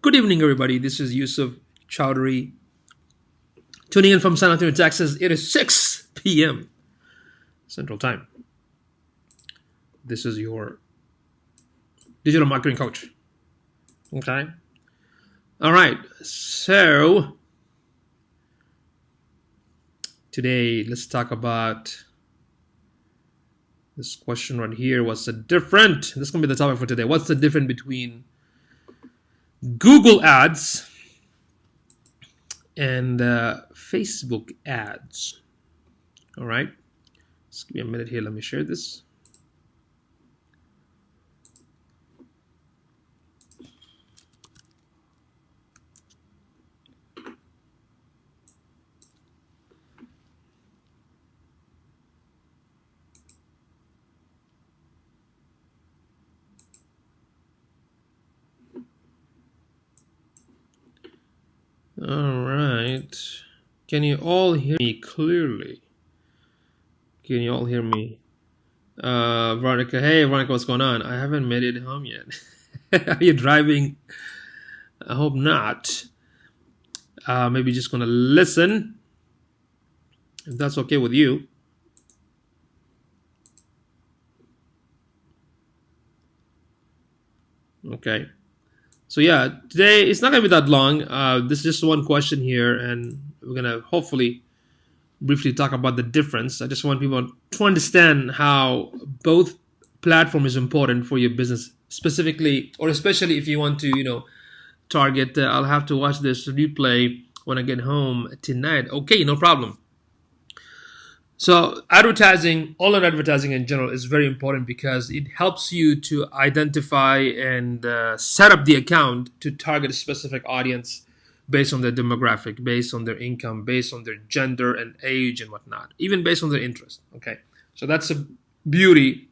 Good evening, everybody. This is Yusuf Chowdhury, tuning in from San Antonio, Texas. It is 6 p.m. Central Time. This is your digital marketing coach. Okay. All right. So today, let's talk about this question right here. What's the difference? This is going to be the topic for today. What's the difference between Google ads and Facebook ads? All right. Just give me a minute here. Let me share this. All right. Can you all hear me clearly? Can you all hear me? Veronica, hey Veronica, what's going on? I haven't made it home yet. Are you driving? I hope not. Maybe just gonna listen, if that's okay with you. Okay. So yeah, today it's not gonna be that long. This is just one question here, and we're gonna hopefully briefly talk about the difference. I just want people to understand how both platform is important for your business, specifically or especially if you want to, target. I'll have to watch this replay when I get home tonight. Okay, no problem. So advertising, online advertising in general, is very important because it helps you to identify and set up the account to target a specific audience based on their demographic, based on their income, based on their gender and age and whatnot, even based on their interest. Okay, so that's a beauty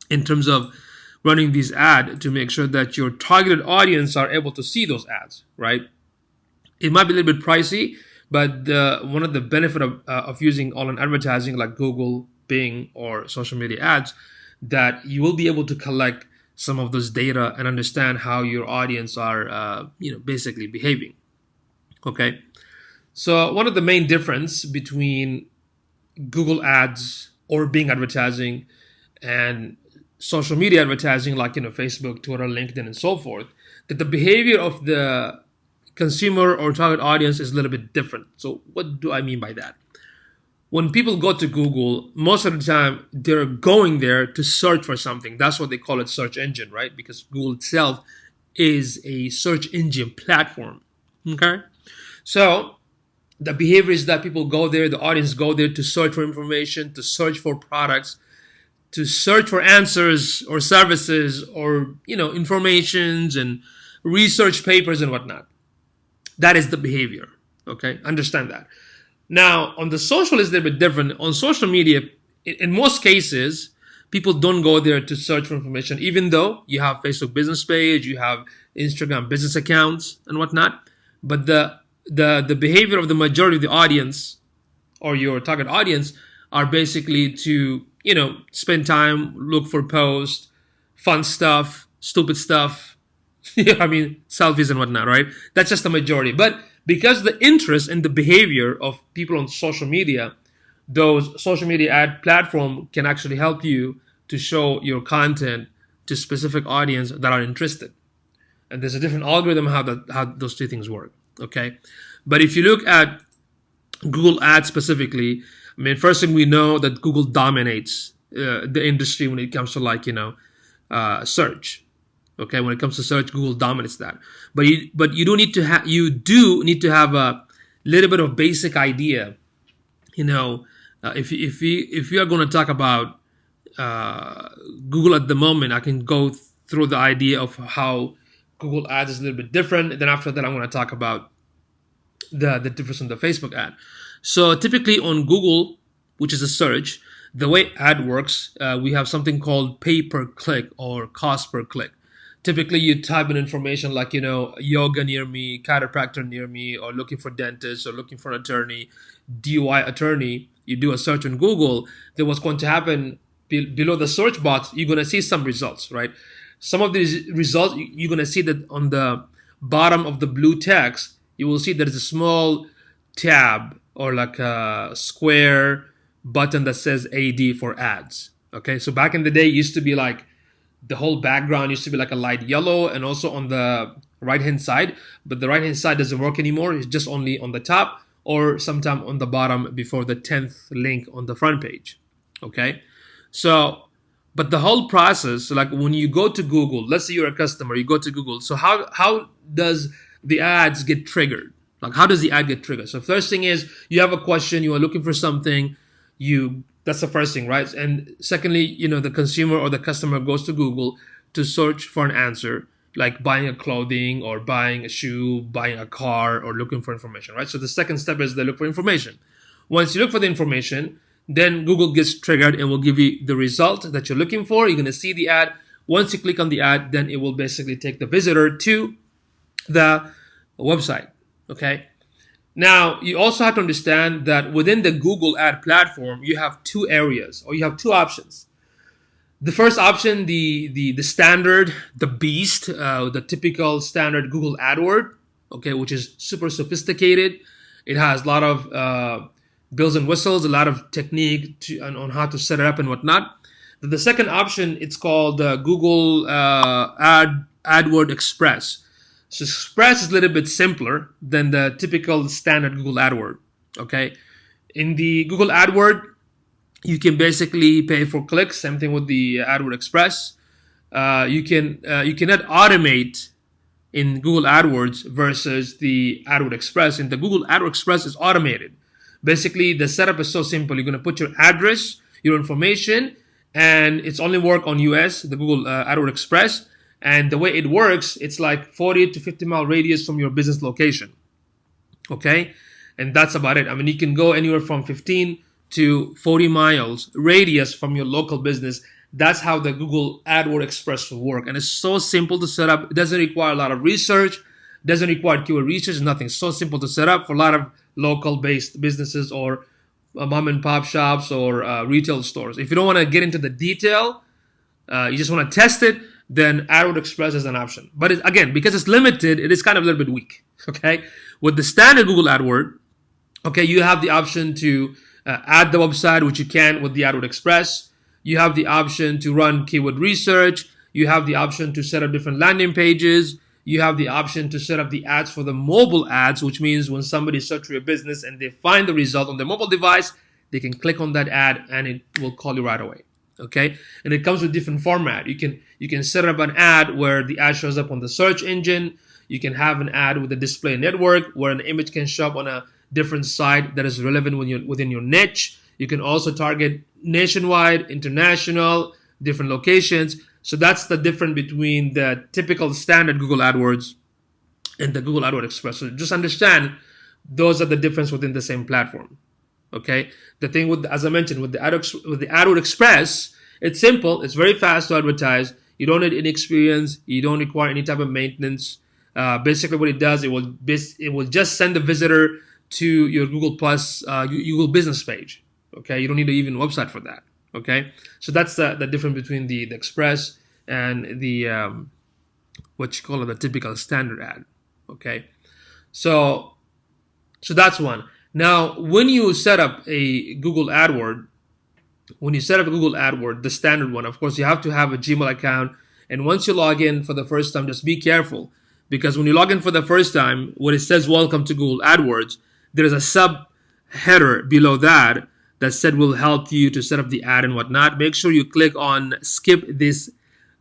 in terms of running these ads to make sure that your targeted audience are able to see those ads, right? It might be a little bit pricey, but one of the benefit of using online advertising like Google, Bing, or social media ads, that you will be able to collect some of those data and understand how your audience are, basically behaving. Okay, so one of the main difference between Google ads or Bing advertising and social media advertising like Facebook, Twitter, LinkedIn, and so forth, that the behavior of the consumer or target audience is a little bit different. So what do I mean by that? When people go to Google, most of the time they're going there to search for something. That's what they call it, search engine, right? Because Google itself is a search engine platform. Okay, so the behavior is that people go there, the audience go there to search for information, to search for products, to search for answers or services or informations and research papers and whatnot. That is the behavior. Okay, understand that. Now, on the social is a little bit different. On social media, in most cases, people don't go there to search for information, even though you have Facebook business page, you have Instagram business accounts and whatnot. But the behavior of the majority of the audience or your target audience are basically to spend time, look for posts, fun stuff, stupid stuff, selfies and whatnot, right? That's just the majority. But because the interest and the behavior of people on social media, those social media ad platform can actually help you to show your content to specific audience that are interested. And there's a different algorithm how those two things work. Okay, but if you look at Google Ads specifically, first thing we know that Google dominates the industry when it comes to search. Okay, when it comes to search, Google dominates that. But you do need to have a little bit of basic idea. If you are going to talk about Google at the moment, I can go through the idea of how Google Ads is a little bit different. And then after that, I'm going to talk about the difference in the Facebook ad. So typically on Google, which is a search, the way ad works, we have something called pay per click or cost per click. Typically, you type in information like, yoga near me, chiropractor near me, or looking for dentist, or looking for an attorney, DUI attorney. You do a search on Google. Then what's going to happen below the search box, you're going to see some results, right? Some of these results, you're going to see that on bottom of the blue text, you will see there's a small tab or like a square button that says AD for ads. Okay, so back in the day, it used to be like the whole background used to be like a light yellow, and also on the right hand side, but the right hand side doesn't work anymore. It's just only on the top or sometime on the bottom before the 10th link on the front page. Okay, so but the whole process, like when you go to Google, let's say you're a customer, you go to Google. So how does the ads get triggered? Like how does the ad get triggered? So first thing is you have a question, you are looking for something, that's the first thing, right? And secondly, the consumer or the customer goes to Google to search for an answer, like buying a clothing or buying a shoe, buying a car, or looking for information, right? So the second step is they look for information. Once you look for the information, then Google gets triggered and will give you the result that you're looking for. You're going to see the ad. Once you click on the ad, then it will basically take the visitor to the website. Okay. Now, you also have to understand that within the Google ad platform, you have two areas, or you have two options. The first option, the standard, the beast, the typical standard Google AdWord, okay, which is super sophisticated. It has a lot of bells and whistles, a lot of technique on how to set it up and whatnot. The second option, it's called Google AdWord Express. So Express is a little bit simpler than the typical standard Google AdWord. Okay, in the Google AdWord, you can basically pay for clicks. Same thing with the AdWord Express. You cannot automate in Google AdWords versus the AdWord Express. In the Google AdWord Express is automated. Basically, the setup is so simple. You're going to put your address, your information, and it's only work on US, the Google AdWord Express. And the way it works, it's like 40 to 50 mile radius from your business location. Okay? And that's about it. I mean, you can go anywhere from 15 to 40 miles radius from your local business. That's how the Google AdWord Express will work. And it's so simple to set up. It doesn't require a lot of research. It doesn't require keyword research. Nothing. It's so simple to set up for a lot of local-based businesses or mom and pop shops or retail stores. If you don't want to get into the detail, you just want to test it, then AdWord Express is an option. But again, because it's limited, it is kind of a little bit weak. Okay, with the standard Google AdWord, okay, you have the option to add the website, which you can with the AdWord Express. You have the option to run keyword research. You have the option to set up different landing pages. You have the option to set up the ads for the mobile ads, which means when somebody searches for your business and they find the result on their mobile device, they can click on that ad and it will call you right away. Okay, and it comes with different format. You can set up an ad where the ad shows up on the search engine. You can have an ad with a display network where an image can show up on a different site that is relevant within your niche. You can also target nationwide, international, different locations. So that's the difference between the typical standard Google AdWords and the Google AdWords Express. So just understand those are the difference within the same platform. Okay, the thing with, as I mentioned, with the AdWords Express, it's simple. It's very fast to advertise. You don't need any experience. You don't require any type of maintenance. Basically, what it does, it will just send the visitor to your Google Plus, Google Business page. Okay, you don't need even a website for that. Okay, so that's the difference between the Express and the what you call it, the typical standard ad. Okay, so that's one. Now, when you set up a Google AdWord, the standard one, of course, you have to have a Gmail account. And once you log in for the first time, just be careful. Because when you log in for the first time, when it says welcome to Google AdWords, there's a sub-header below that said will help you to set up the ad and whatnot. Make sure you click on skip this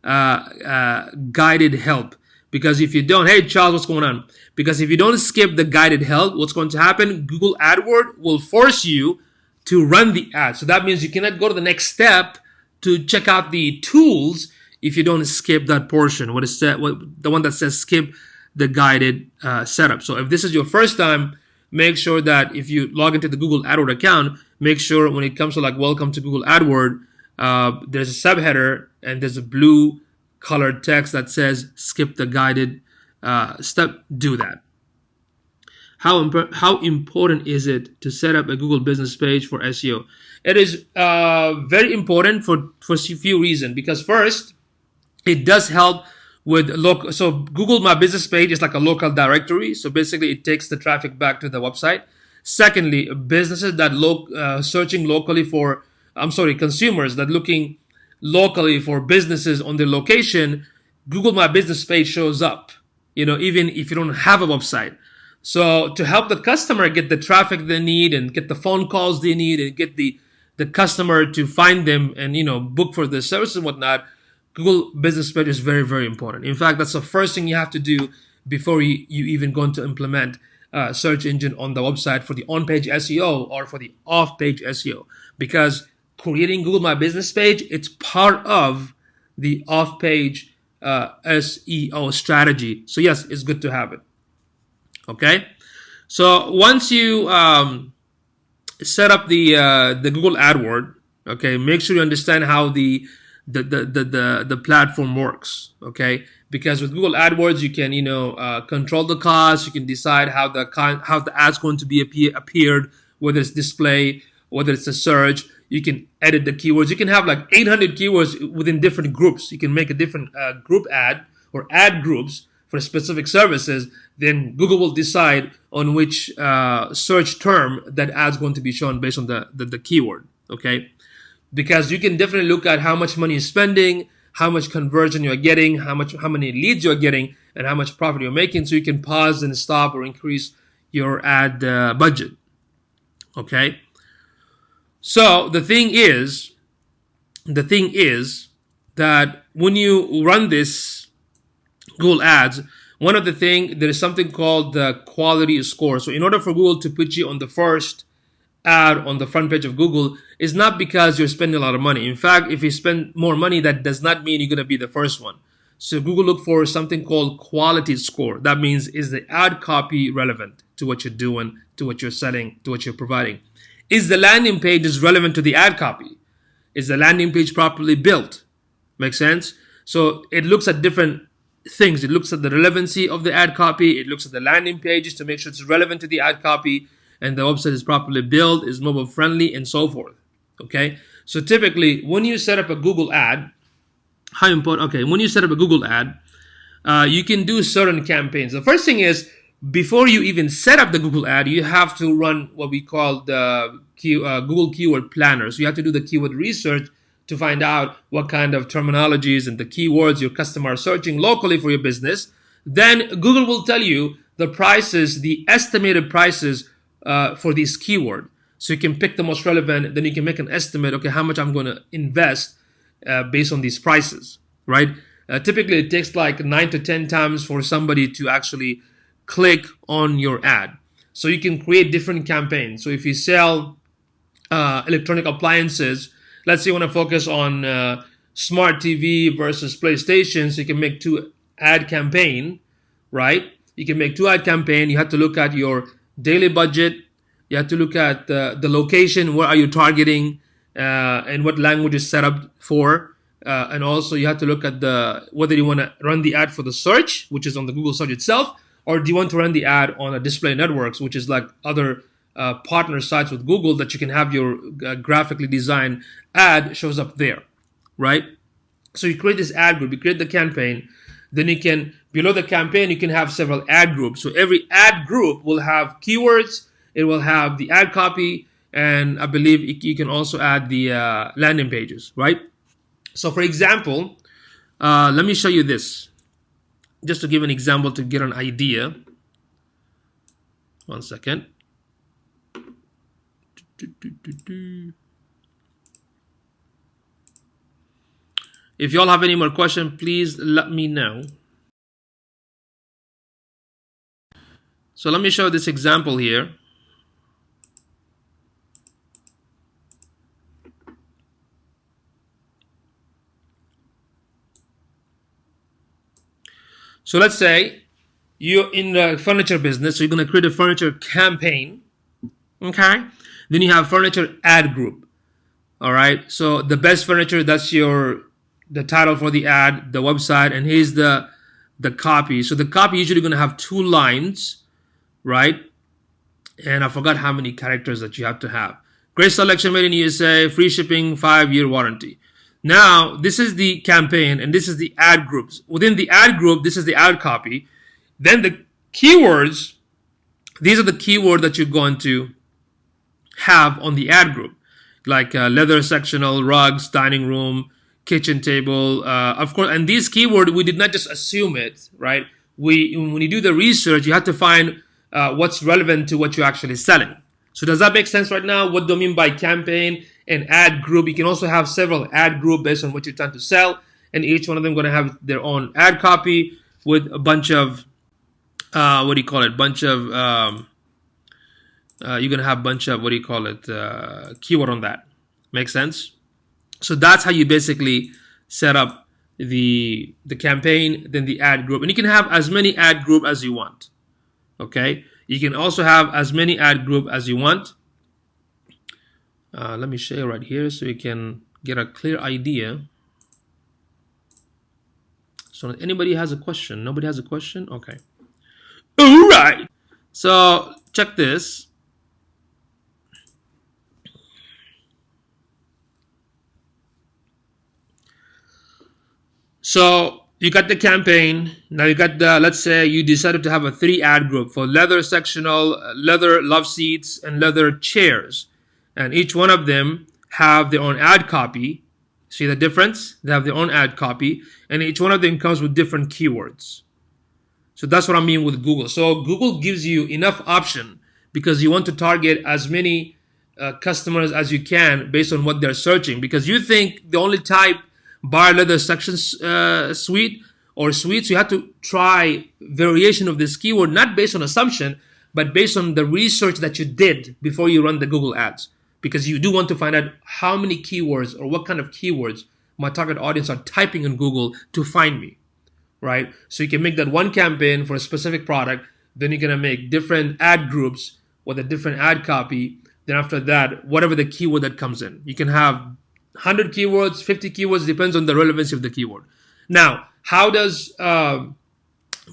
guided help. Because if you don't, hey, Charles, what's going on? Because if you don't skip the guided help, what's going to happen? Google AdWords will force you to run the ad. So that means you cannot go to the next step to check out the tools if you don't skip that portion. The one that says skip the guided setup. So if this is your first time, make sure that if you log into the Google AdWords account, make sure when it comes to like welcome to Google AdWords, there's a subheader and there's a blue colored text that says skip the guided step. Do that. How important is it to set up a Google business page for SEO? It is very important for a few reasons. Because first, it does help with local. So Google My Business page is like a local directory. So basically, it takes the traffic back to the website. Secondly, businesses that searching locally for, I'm sorry, consumers that looking locally for businesses on their location, Google My Business page shows up. Even if you don't have a website. So to help the customer get the traffic they need and get the phone calls they need and get the customer to find them and book for the service and whatnot, Google Business Page is very, very important. In fact, that's the first thing you have to do before you even going to implement search engine on the website for the on-page SEO or for the off-page SEO, because creating Google My Business page, it's part of the off-page SEO strategy. So yes, it's good to have it. Okay, so once you set up the Google AdWord, okay, make sure you understand how the platform works. Okay, because with Google AdWords you can control the cost, you can decide how the ad's going to be appeared, whether it's display, whether it's a search. You can edit the keywords. You can have like 800 keywords within different groups. You can make a different group ad or ad groups for specific services. Then Google will decide on which search term that ad's going to be shown based on the keyword. Okay, because you can definitely look at how much money you're spending, how much conversion you're getting, how many leads you're getting, and how much profit you're making. So you can pause and stop or increase your ad budget. Okay. So the thing is that when you run this Google Ads, one of the things, there is something called the quality score. So in order for Google to put you on the first ad on the front page of Google, is not because you're spending a lot of money. In fact, if you spend more money, that does not mean you're going to be the first one. So Google look for something called quality score. That means, is the ad copy relevant to what you're doing, to what you're selling, to what you're providing? Is the landing page is relevant to the ad copy? Is the landing page properly built? Make sense? So it looks at different things. It looks at the relevancy of the ad copy. It looks at the landing pages to make sure it's relevant to the ad copy, and the website is properly built, is mobile friendly, and so forth. Okay. So typically, when you set up a Google ad, how important? Okay, when you set up a Google ad, you can do certain campaigns. The first thing is, before you even set up the Google ad, you have to run what we call the Google Keyword Planner. So you have to do the keyword research to find out what kind of terminologies and the keywords your customer are searching locally for your business. Then Google will tell you the prices, the estimated prices for this keyword. So you can pick the most relevant, then you can make an estimate, okay, how much I'm going to invest based on these prices, right? Typically, it takes like 9 to 10 times for somebody to actually click on your ad. So you can create different campaigns. So if you sell electronic appliances, let's say you want to focus on smart TV versus PlayStation, so you can make 2 ad campaign, right? You can make 2 ad campaign. You have to look at your daily budget. You have to look at the location, where are you targeting, and what language is set up for. And also you have to look at whether you want to run the ad for the search, which is on the Google search itself, or do you want to run the ad on a display networks, which is like other partner sites with Google that you can have your graphically designed ad shows up there, right? So you create this ad group, you create the campaign, then you can, below the campaign, you can have several ad groups. So every ad group will have keywords, it will have the ad copy, and I believe you can also add the landing pages, right? So for example, let me show you this. Just to give an example to get an idea. One second. If y'all have any more questions, please let me know. So let me show this example here. So let's say you're in the furniture business, so you're going to create a furniture campaign, okay? Then you have furniture ad group, all right? So the best furniture, that's the title for the ad, the website, and here's the copy. So the copy usually going to have 2 lines, right? And I forgot how many characters that you have to have. Great selection made in USA, free shipping, 5-year warranty. Now, this is the campaign and this is the ad groups. Within the ad group, this is the ad copy. Then the keywords, these are the keywords that you're going to have on the ad group, like leather sectional, rugs, dining room, kitchen table, of course. And these keywords, we did not just assume it, right? When you do the research, you have to find what's relevant to what you're actually selling. So does that make sense right now? What do I mean by campaign and ad group? You can also have several ad group based on what you're trying to sell, and each one of them going to have their own ad copy with a bunch of you're going to have a bunch of keyword on that. Make sense? So that's how you basically set up the campaign, then the ad group, and you can have as many ad group as you want. Okay, you can also have as many ad group as you want. Let me share right here so you can get a clear idea. So anybody has a question? Nobody has a question? Okay. All right. So check this. So you got the campaign. Now you got the, let's say you decided to have a 3 ad group for leather sectional, leather love seats, and leather chairs. And each one of them have their own ad copy. See the difference? They have their own ad copy, and each one of them comes with different keywords. So that's what I mean with Google. So Google gives you enough option because you want to target as many customers as you can based on what they're searching. Because you think the only type bar leather section suite or suites, you have to try variation of this keyword, not based on assumption, but based on the research that you did before you run the Google ads. Because you do want to find out how many keywords or what kind of keywords my target audience are typing in Google to find me, right? So you can make that one campaign for a specific product. Then you're going to make different ad groups with a different ad copy. Then after that, whatever the keyword that comes in, you can have 100 keywords, 50 keywords, depends on the relevancy of the keyword. Now, how does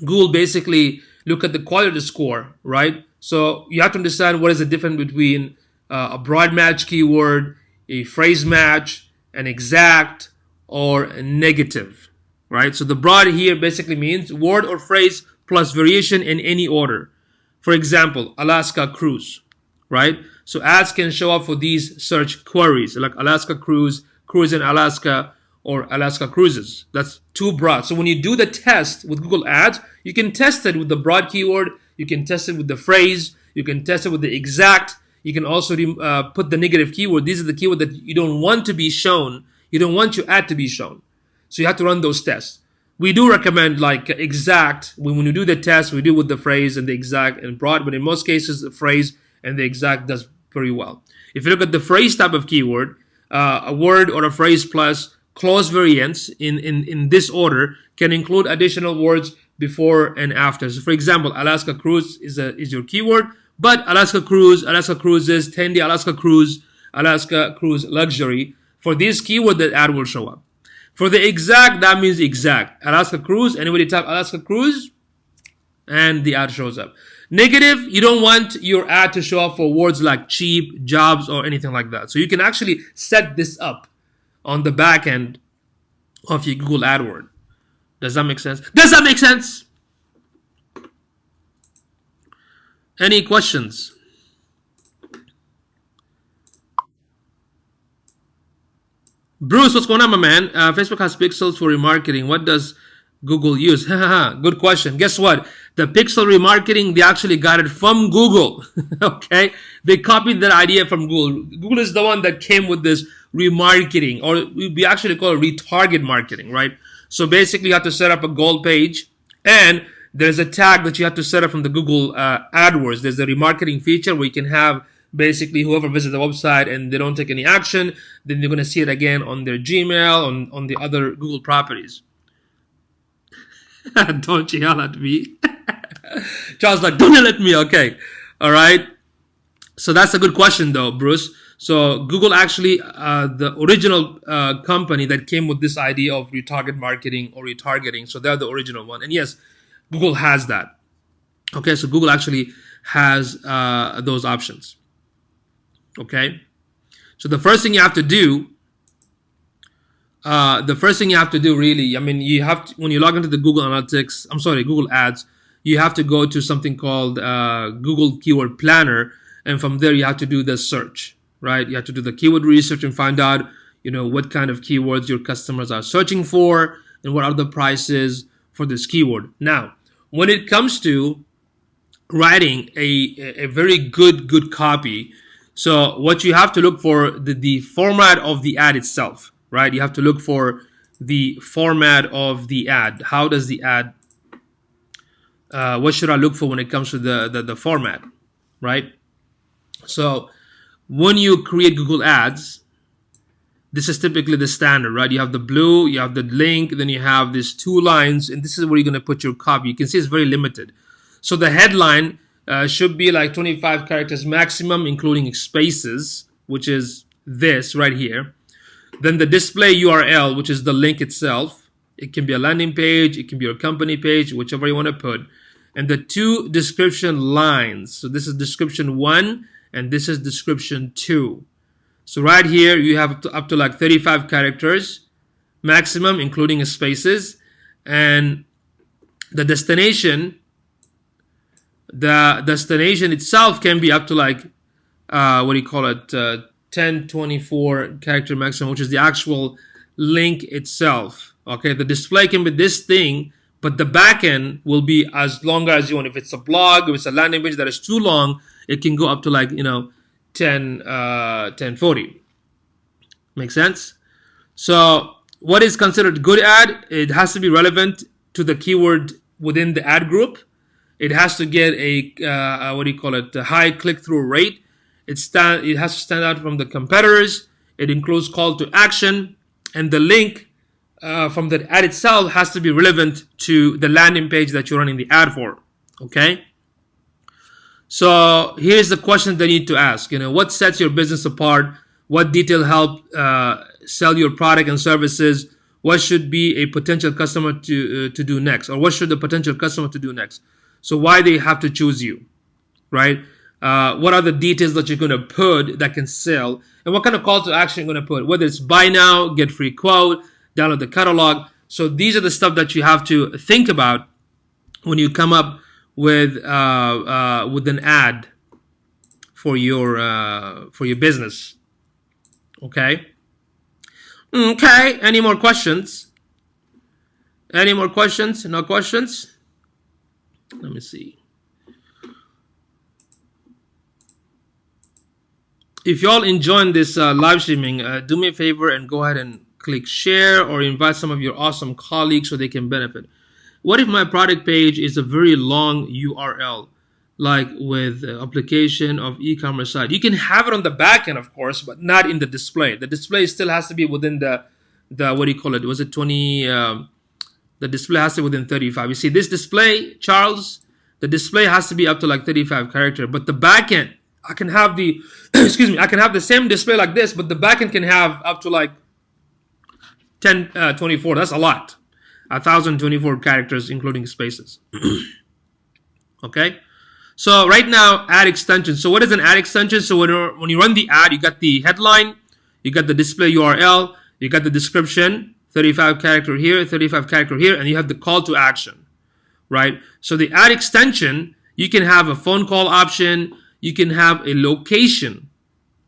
Google basically look at the quality score, right? So you have to understand what is the difference between a broad match keyword, a phrase match, an exact, or a negative, right? So the broad here basically means word or phrase plus variation in any order. For example, Alaska cruise, right? So ads can show up for these search queries like Alaska cruise, cruise in Alaska, or Alaska cruises. That's too broad. So when you do the test with Google Ads, you can test it with the broad keyword, you can test it with the phrase, you can test it with the exact. You can also put the negative keyword. These are the keyword that you don't want to be shown. You don't want your ad to be shown. So you have to run those tests. We do recommend like exact. When you do the test, we do with the phrase and the exact and broad. But in most cases, the phrase and the exact does pretty well. If you look at the phrase type of keyword, a word or a phrase plus clause variants in this order can include additional words before and after. So for example, Alaska cruise is your keyword. But Alaska cruise, Alaska cruises, 10-day Alaska cruise, Alaska cruise luxury. For this keyword, the ad will show up. For the exact, that means exact. Alaska cruise, anybody type Alaska cruise, and the ad shows up. Negative, you don't want your ad to show up for words like cheap, jobs, or anything like that. So you can actually set this up on the back end of your Google AdWords. Does that make sense? Does that make sense? Any questions? Bruce, what's going on, my man? Facebook has pixels for remarketing. What does Google use? Good question. Guess what? The pixel remarketing, they actually got it from Google. Okay? They copied that idea from Google. Google is the one that came with this remarketing, or we actually call it retarget marketing, right? So basically, you have to set up a gold page, and there's a tag that you have to set up from the Google AdWords. There's a remarketing feature where you can have basically whoever visits the website and they don't take any action, then they're going to see it again on their Gmail, on the other Google properties. Don't yell at me. Charles like, don't yell at me. Okay. All right. So that's a good question though, Bruce. So Google actually, the original company that came with this idea of retarget marketing or retargeting. So they're the original one. And yes, Google has that. Okay. So Google actually has those options. Okay. So the first thing you have to do The first thing you have to do, really, I mean, you have to, when you log into the Google Analytics, I'm sorry, Google Ads, you have to go to something called Google Keyword Planner, and from there you have to do the search, right? You have to do the keyword research and find out, what kind of keywords your customers are searching for and what are the prices for this keyword. Now, when it comes to writing a very good copy, so what you have to look for the format of the ad itself, right? You have to look for the format of the ad. How does the ad? What should I look for when it comes to the format, right? So when you create Google Ads, this is typically the standard, right? You have the blue, you have the link, then you have these two lines, and this is where you're going to put your copy. You can see it's very limited. So the headline should be like 25 characters maximum, including spaces, which is this right here. Then the display URL, which is the link itself. It can be a landing page, it can be your company page, whichever you want to put. And the two description lines. So this is description 1, and this is description 2. So right here, you have up to like 35 characters maximum, including spaces. And the destination itself can be up to like, 1024 character maximum, which is the actual link itself. Okay, the display can be this thing, but the backend will be as long as you want. If it's a blog, if it's a landing page that is too long, it can go up to like, 1040. Make sense? So what is considered good ad? It has to be relevant to the keyword within the ad group. It has to get a high click-through rate. It has to stand out from the competitors. It includes call to action, and the link from the ad itself has to be relevant to the landing page that you're running the ad for. Okay. So here's the question they need to ask. What sets your business apart? What detail help sell your product and services? What should be a potential customer to do next, or what should the potential customer to do next? So why they have to choose you, right? What are the details that you're going to put that can sell, and what kind of call to action you're going to put? Whether it's buy now, get free quote, download the catalog. So these are the stuff that you have to think about when you come up with an ad for your business. Okay. Okay. Any more questions? Any more questions? No questions? Let me see. If y'all enjoying this live streaming, do me a favor and go ahead and click share or invite some of your awesome colleagues so they can benefit. What if my product page is a very long URL, like with application of e-commerce site? You can have it on the back end, of course, but not in the display. The display still has to be within the what do you call it? Was it 20? The display has to be within 35. You see this display, Charles? The display has to be up to like 35 character, but the back end, I can have the, I can have the same display like this, but the backend can have up to like 24. That's a lot. 1,024 characters, including spaces. Okay. So right now, ad extension. So what is an ad extension? So when you run the ad, you got the headline, you got the display URL, you got the description, 35 character here, 35 character here, and you have the call to action, right? So the ad extension, you can have a phone call option. You can have a location,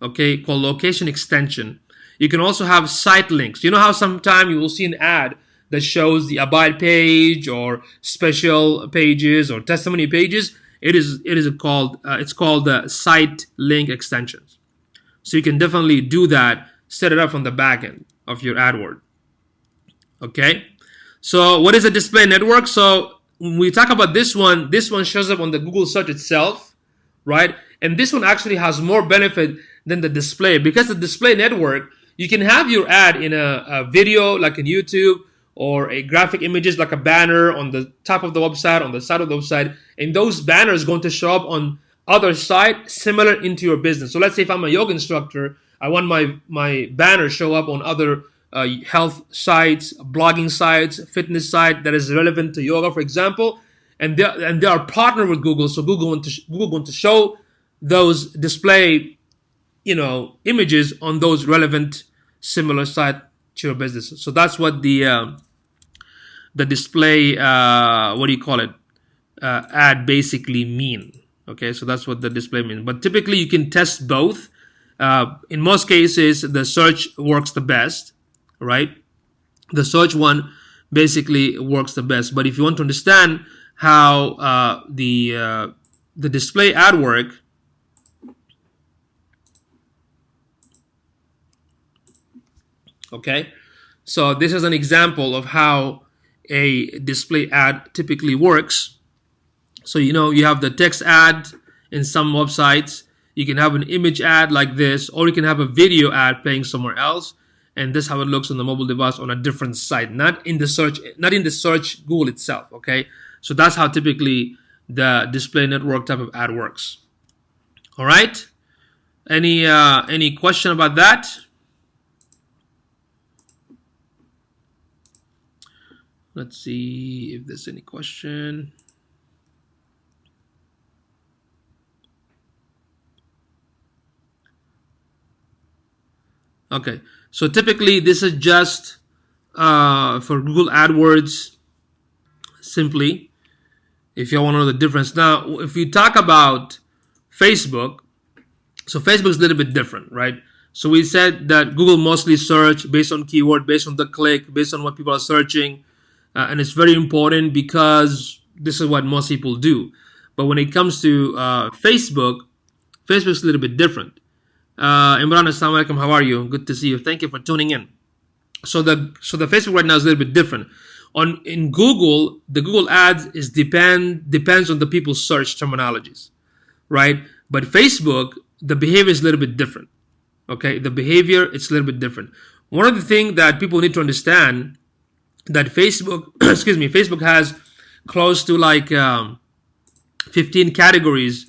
okay, called location extension. You can also have site links. You know how sometimes you will see an ad that shows the about page or special pages or testimony pages? It's called site link extensions. So you can definitely do that, set it up from the back end of your AdWord. Okay. So what is a display network? So when we talk about this one shows up on the Google search itself, right? And this one actually has more benefit than the display, because the display network, you can have your ad in a video like in YouTube, or a graphic images like a banner on the top of the website, on the side of the website, and those banners are going to show up on other sites similar into your business. So let's say if I'm a yoga instructor, I want my banner show up on other health sites, blogging sites, fitness site that is relevant to yoga, for example, and they are partnered with Google. So Google going to show those display, images on those relevant similar site to your business. So that's what the display, what do you call it, ad basically mean. Okay, so that's what the display means. But typically you can test both. In most cases, the search works the best, right? The search one basically works the best. But if you want to understand how the display ad work, okay, so this is an example of how a display ad typically works. So you have the text ad in some websites. You can have an image ad like this, or you can have a video ad playing somewhere else, and this is how it looks on the mobile device on a different site, not in the search Google itself. Okay, so that's how typically the display network type of ad works. All right, any question about that? Let's see if there's any question. Okay, so typically this is just for Google AdWords simply, if you want to know the difference. Now, if you talk about Facebook, so Facebook's a little bit different, right? So we said that Google mostly search based on keyword, based on the click, based on what people are searching, and it's very important because this is what most people do. But when it comes to Facebook's a little bit different. Imran, assalamu alaikum, how are you? Good to see you. Thank you for tuning in. So the Facebook right now is a little bit different. In Google, the Google ads depends on the people's search terminologies, right? But Facebook, the behavior is a little bit different. Okay, the behavior it's a little bit different. One of the things that people need to understand that Facebook, Facebook has close to like 15 categories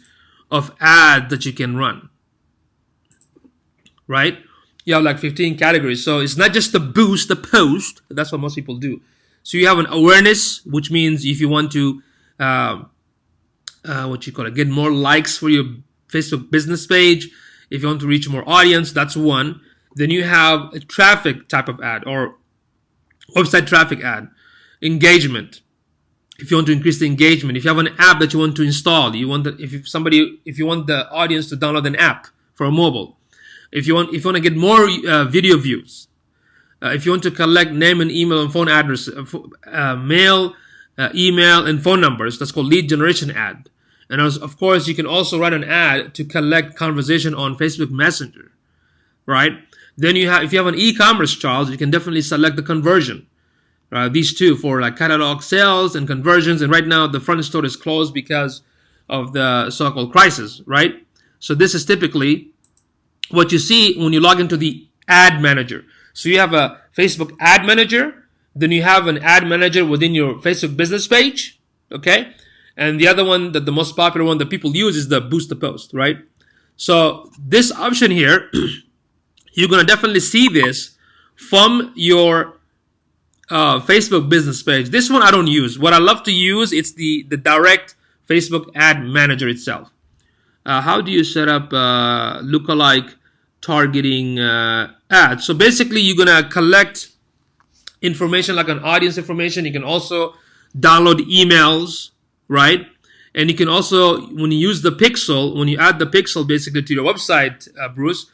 of ads that you can run. Right? You have like 15 categories. So it's not just the boost, the post. That's what most people do. So you have an awareness, which means if you want to, get more likes for your Facebook business page, if you want to reach more audience, that's one. Then you have a traffic type of ad or website traffic ad. Engagement. If you want to increase the engagement, if you have an app that you want to install, if you want the audience to download an app for a mobile. If you want to get more video views, if you want to collect name and email and phone address, mail, email and phone numbers, that's called lead generation ad. And of course, you can also run an ad to collect conversation on Facebook Messenger, right? Then if you have an e-commerce, Charles, you can definitely select the conversion. These two for like catalog sales and conversions. And right now, the front store is closed because of the so-called crisis, right? So this is typically what you see when you log into the ad manager. So you have a Facebook ad manager, then you have an ad manager within your Facebook business page, okay? And the other one, the most popular one that people use is the boost the post, right? So this option here, you're going to definitely see this from your Facebook business page. This one I don't use. What I love to use, it's the direct Facebook ad manager itself. How do you set up lookalike targeting ads? So basically, you're going to collect information like an audience information. You can also download emails, right? And you can also, when you use the pixel, when you add the pixel basically to your website, Bruce,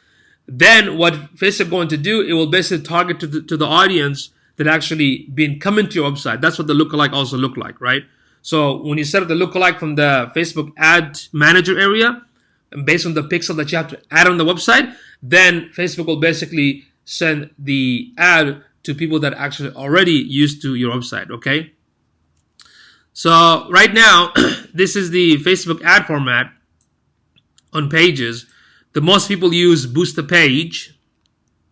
then what Facebook going to do, it will basically target to the audience that actually been coming to your website. That's what the lookalike also look like, right? So when you set up the lookalike from the Facebook ad manager area, and based on the pixel that you have to add on the website, then Facebook will basically send the ad to people that actually already used to your website, okay? So right now, this is the Facebook ad format on pages. The most people use Boost the Page,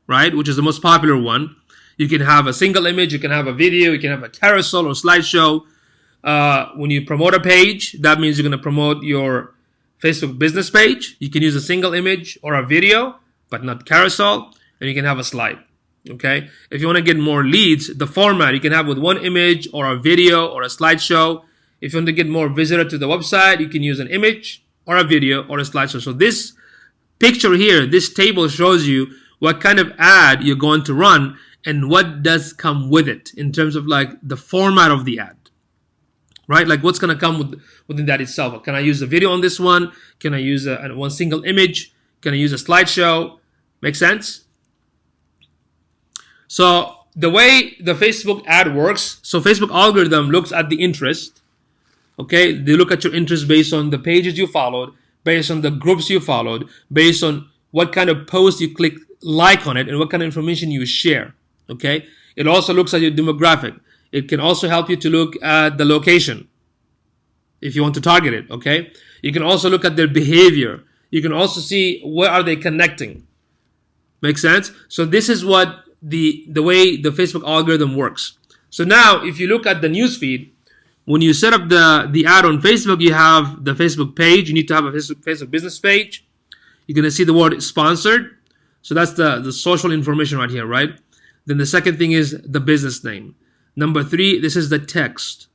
right, which is the most popular one. You can have a single image, you can have a video, you can have a carousel or slideshow. When you promote a page, that means you're going to promote your Facebook business page. You can use a single image or a video, but not carousel, and you can have a slide. Okay. If you want to get more leads, the format you can have with one image or a video or a slideshow. If you want to get more visitor to the website, you can use an image or a video or a slideshow. So this picture here, this table shows you what kind of ad you're going to run, and what does come with it in terms of like the format of the ad, right? Like what's going to come within that itself. Can I use a video on this one? Can I use one single image? Can I use a slideshow? Make sense? So the way the Facebook ad works, so Facebook algorithm looks at the interest. Okay, they look at your interest based on the pages you followed, based on the groups you followed, based on what kind of post you click like on it, and what kind of information you share. Okay, it also looks at your demographic. It can also help you to look at the location if you want to target it. Okay, you can also look at their behavior. You can also see where are they connecting. Make sense? So this is what the way the Facebook algorithm works. So now if you look at the newsfeed, when you set up the ad on Facebook, you have the Facebook page. You need to have a Facebook business page. You're going to see the word sponsored. So that's the social information right here, right? Then the second thing is the business name. Number 3, this is the text.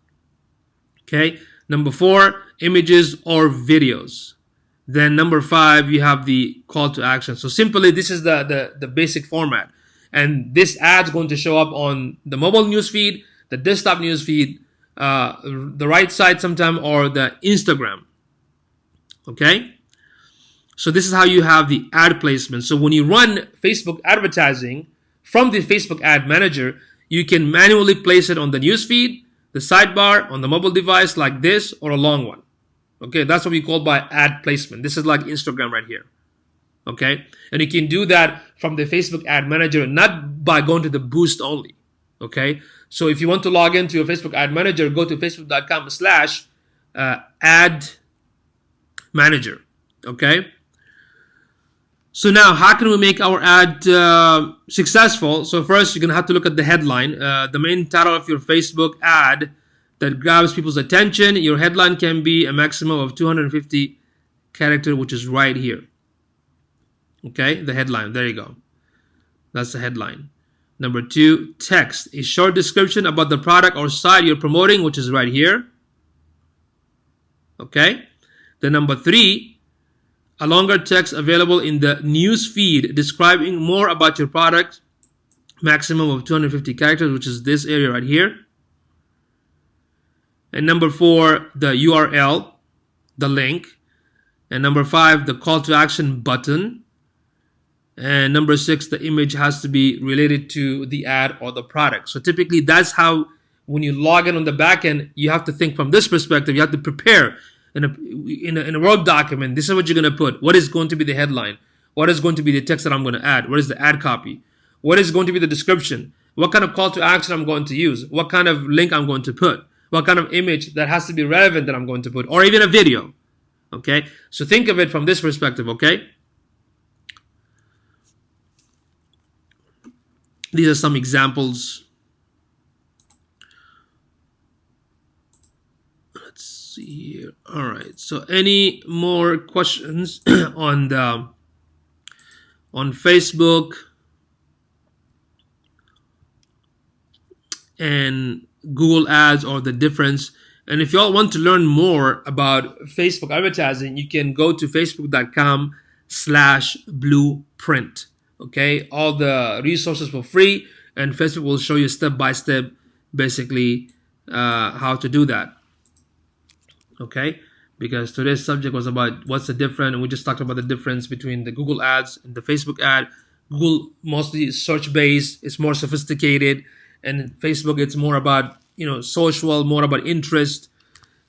Okay. Number 4, images or videos. Then number 5, you have the call to action. So simply, this is the basic format. And this ad's going to show up on the mobile newsfeed, the desktop newsfeed, the right side sometime, or the Instagram. Okay? So this is how you have the ad placement. So when you run Facebook advertising from the Facebook ad manager, you can manually place it on the newsfeed, the sidebar, on the mobile device like this, or a long one. Okay, that's what we call by ad placement. This is like Instagram right here. Okay, and you can do that from the Facebook ad manager, not by going to the boost only. Okay, so if you want to log into your Facebook ad manager, go to facebook.com/ad manager. Okay, so now how can we make our ad successful? So first, you're gonna have to look at the headline, the main title of your Facebook ad that grabs people's attention. Your headline can be a maximum of 250 characters, which is right here. Okay, the headline, there you go. That's the headline. Number 2, text, a short description about the product or site you're promoting, which is right here. Okay, then number 3, a longer text available in the news feed describing more about your product, maximum of 250 characters, which is this area right here. And number 4, the URL, the link. And number 5, the call to action button. And number 6, the image has to be related to the ad or the product. So typically that's how, when you log in on the back end, you have to think from this perspective. You have to prepare in a Word document. This is what you're going to put. What is going to be the headline? What is going to be the text that I'm going to add? What is the ad copy? What is going to be the description? What kind of call to action I'm going to use? What kind of link I'm going to put? What kind of image that has to be relevant that I'm going to put? Or even a video. Okay? So think of it from this perspective, okay? These are some examples. Let's see here. All right. So any more questions on Facebook and Google Ads, or the difference? And if y'all want to learn more about Facebook advertising, you can go to facebook.com/blueprint. Okay, all the resources for free, and Facebook will show you step by step, basically, how to do that. Okay, because today's subject was about what's the difference, and we just talked about the difference between the Google Ads and the Facebook ad. Google mostly is search based, it's more sophisticated, and Facebook it's more about social, more about interest,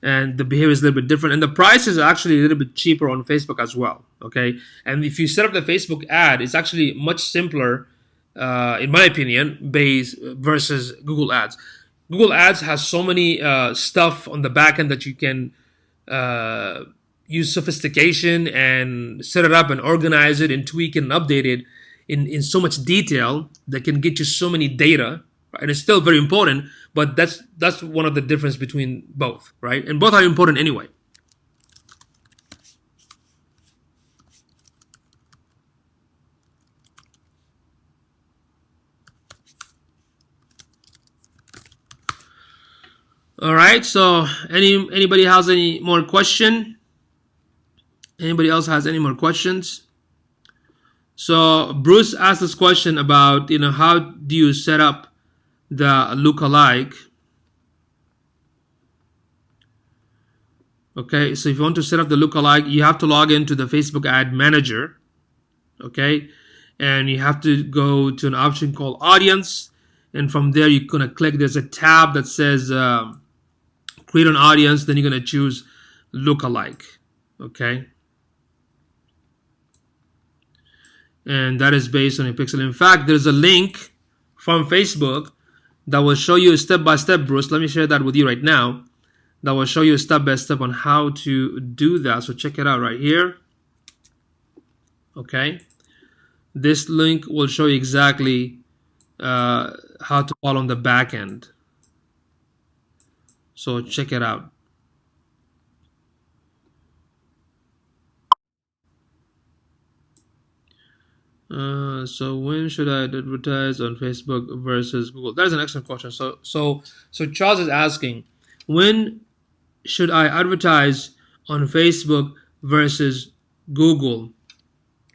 and the behavior is a little bit different, and the price is actually a little bit cheaper on Facebook as well. Okay, and if you set up the Facebook ad, it's actually much simpler, in my opinion, versus Google Ads. Google Ads has so many stuff on the back end that you can use sophistication and set it up and organize it and tweak it and update it in so much detail that can get you so many data. And it's still very important, but that's one of the difference between both, right? And both are important anyway. All right. So anybody has any more question? Anybody else has any more questions? So Bruce asked this question about, how do you set up the lookalike? Okay, so if you want to set up the lookalike, you have to log into the Facebook Ad Manager. Okay, and you have to go to an option called Audience, and from there you're gonna click. There's a tab that says Create an Audience. Then you're gonna choose Lookalike. Okay, and that is based on a pixel. In fact, there's a link from Facebook that will show you step by step, Bruce. Let me share that with you right now. That will show you step by step on how to do that. So check it out right here. Okay, this link will show you exactly how to follow on the back end. So check it out. So when should I advertise on Facebook versus Google? That is an excellent question. So Charles is asking, when should I advertise on Facebook versus Google?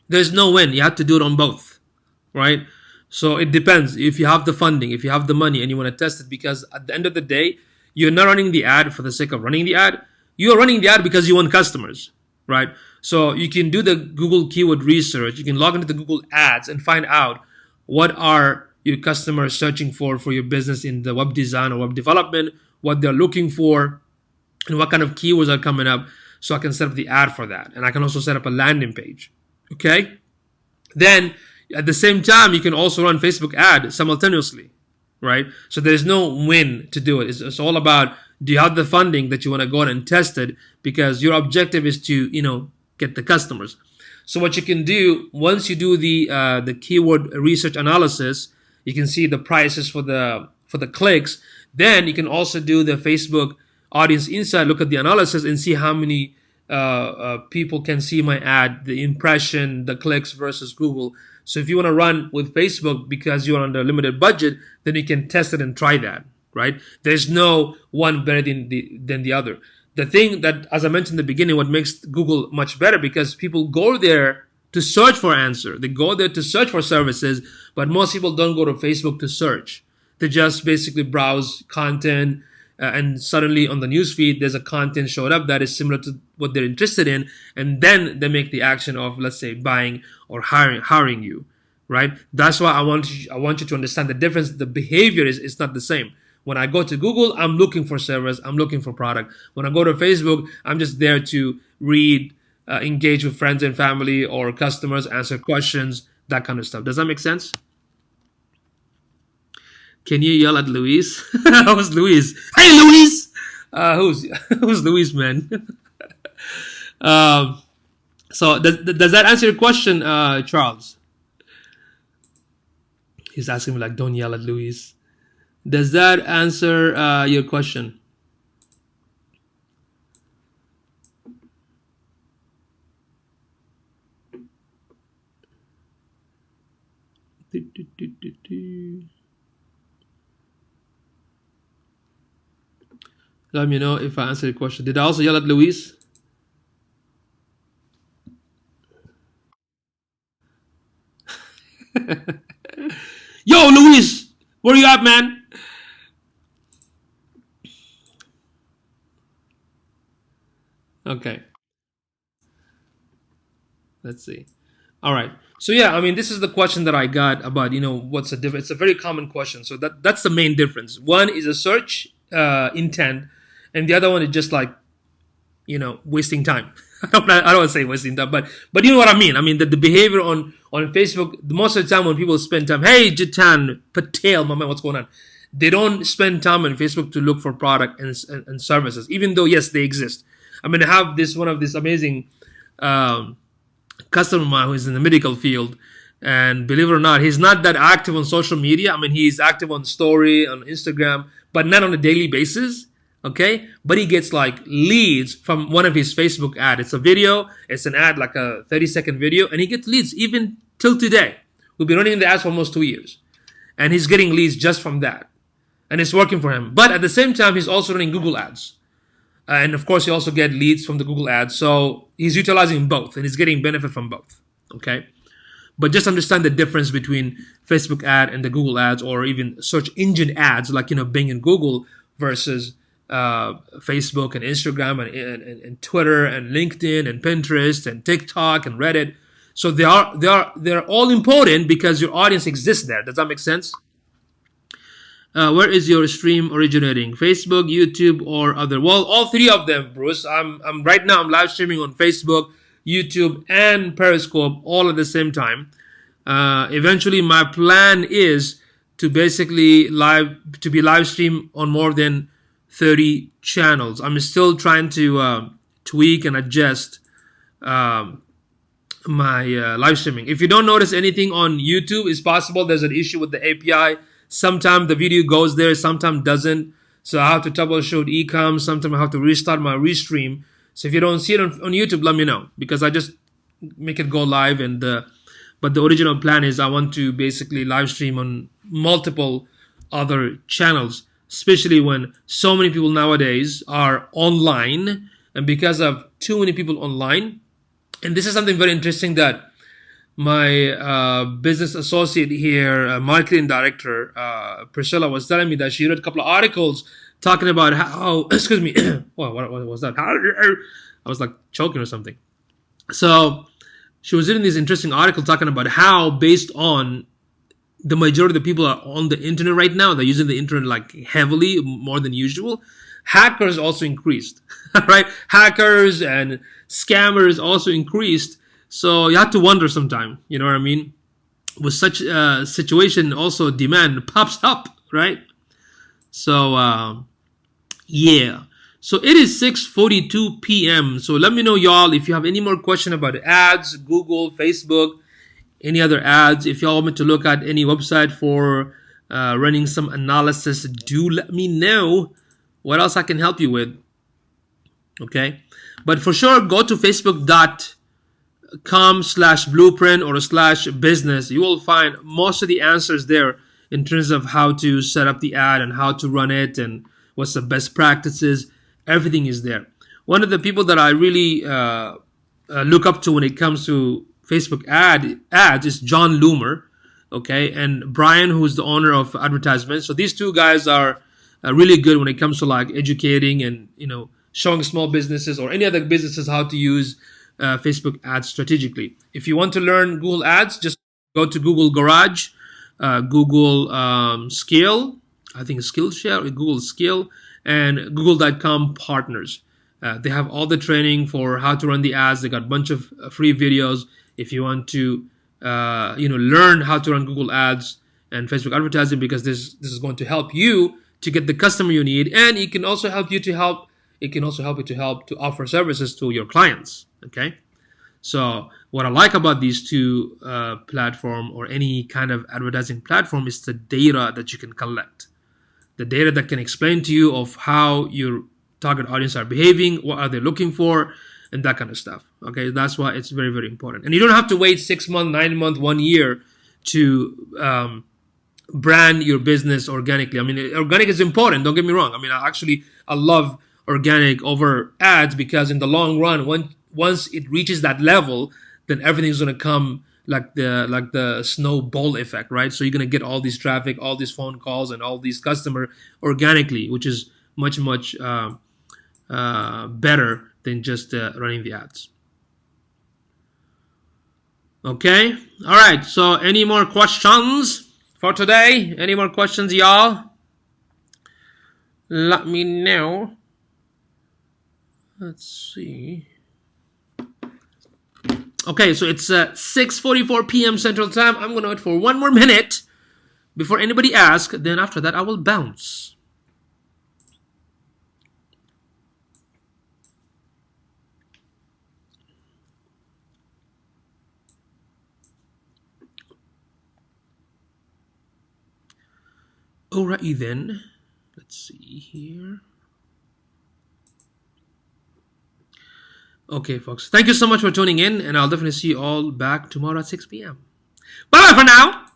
There's no when. You have to do it on both, right? So it depends. If you have the funding, if you have the money, and you want to test it, because at the end of the day, you're not running the ad for the sake of running the ad. You're running the ad because you want customers, right? So you can do the Google keyword research. You can log into the Google Ads and find out what are your customers searching for your business in the web design or web development, what they're looking for, and what kind of keywords are coming up. So I can set up the ad for that, and I can also set up a landing page. Okay. Then at the same time, you can also run Facebook ad simultaneously, right? So there's no when to do it. It's all about, do you have the funding that you want to go out and test it, because your objective is to, get the customers. So what you can do, once you do the keyword research analysis, you can see the prices for the clicks. Then you can also do the Facebook Audience Insight, look at the analysis and see how many people can see my ad, the impression, the clicks versus Google. So if you want to run with Facebook because you're under a limited budget, then you can test it and try that, right? There's no one better than the other. The thing that, as I mentioned in the beginning, what makes Google much better, because people go there to search for answer. They go there to search for services, but most people don't go to Facebook to search. They just basically browse content, and suddenly on the newsfeed, there's a content showed up that is similar to what they're interested in, and then they make the action of, let's say, buying or hiring you, right? That's why I want you to understand the difference. The behavior is not the same. When I go to Google, I'm looking for service, I'm looking for product. When I go to Facebook, I'm just there to read, engage with friends and family or customers, answer questions, that kind of stuff. Does that make sense? Can you yell at Luis? Who's Luis? Hey, Luis! Who's Luis, man? So does that answer your question, Charles? He's asking me like, don't yell at Luis. Does that answer your question? Let me know if I answered your question. Did I also yell at Luis? Yo, Luis, where you at, man? Okay. Let's see. All right. So yeah, I mean, this is the question that I got about, what's the difference. It's a very common question. So that's the main difference. One is a search intent, and the other one is just like, wasting time. I don't want to say wasting time, but you know what I mean. I mean, the behavior on Facebook, most of the time when people spend time, hey, Jitan Patel, my man, what's going on? They don't spend time on Facebook to look for product and services, even though, yes, they exist. I mean, I have one of this amazing customer of mine who is in the medical field, and believe it or not, he's not that active on social media. I mean, he's active on story, on Instagram, but not on a daily basis. Okay, but he gets like leads from one of his Facebook ad. It's a video, it's an ad, like a 30-second video, and he gets leads even till today. We've been running the ads for almost 2 years, and he's getting leads just from that, and it's working for him. But at the same time, he's also running Google ads, and of course, he also get leads from the Google ads. So he's utilizing both, and he's getting benefit from both. Okay, but just understand the difference between Facebook ad and the Google ads, or even search engine ads like Bing and Google versus Facebook and Instagram and Twitter and LinkedIn and Pinterest and TikTok and Reddit. So they're all important because your audience exists there. Does that make sense? Where is your stream originating? Facebook, YouTube, or other? Well, all three of them, Bruce. I'm right now. I'm live streaming on Facebook, YouTube, and Periscope all at the same time. Eventually, my plan is to basically be live stream on more than 30 channels. I'm still trying to tweak and adjust my live streaming. If you don't notice anything on YouTube, it's possible there's an issue with the API. Sometimes the video goes there, sometimes doesn't. So I have to troubleshoot Ecamm. Sometimes I have to restart my restream. So if you don't see it on YouTube, let me know, because I just make it go live. And but the original plan is I want to basically live stream on multiple other channels, especially when so many people nowadays are online, and because of too many people online. And this is something very interesting that my business associate here, marketing director, Priscilla, was telling me that she read a couple of articles talking about how, excuse me, what was that? I was like choking or something. So she was reading this interesting article talking about how, based on the majority of the people are on the internet right now, they're using the internet like heavily, more than usual. Hackers also increased, right? Hackers and scammers also increased. So you have to wonder sometime, you know what I mean? With such a situation, also demand pops up, right? So, yeah. So it is 6:42 p.m. So let me know, y'all, if you have any more question about ads, Google, Facebook, any other ads. If y'all want me to look at any website for running some analysis, do let me know what else I can help you with. Okay? But for sure, go to facebook.com/blueprint or /business. You will find most of the answers there in terms of how to set up the ad and how to run it and what's the best practices. Everything is there. One of the people that I really look up to when it comes to Facebook ads is John Loomer, okay, and Brian, who's the owner of Advertisement. So these two guys are really good when it comes to like educating and showing small businesses or any other businesses how to use Facebook ads strategically. If you want to learn Google ads, just go to Google Garage, Google Scale, I think Skillshare, or Google Skill, and Google.com Partners. They have all the training for how to run the ads. They got a bunch of free videos. If you want to, learn how to run Google ads and Facebook advertising, because this is going to help you to get the customer you need, and it can also help you to help. It can also help you to offer services to your clients. Okay, so what I like about these two platform or any kind of advertising platform is the data that you can collect, the data that can explain to you of how your target audience are behaving, what are they looking for, and that kind of stuff. Okay, that's why it's very, very important. And you don't have to wait 6 months, 9 months, 1 year to brand your business organically. I mean, organic is important. Don't get me wrong. I mean, I love organic over ads, because in the long run, once it reaches that level, then everything's going to come like the snowball effect, right? So you're going to get all this traffic, all these phone calls, and all these customer organically, which is much better than just running the ads. Okay, all right. So any more questions for today? Any more questions, y'all? Let me know. Let's see. Okay, so it's 6:44 p.m. Central Time. I'm going to wait for 1 more minute before anybody asks. Then after that, I will bounce. Alrighty then. Let's see here. Okay, folks. Thank you so much for tuning in, and I'll definitely see you all back tomorrow at 6 p.m. Bye for now.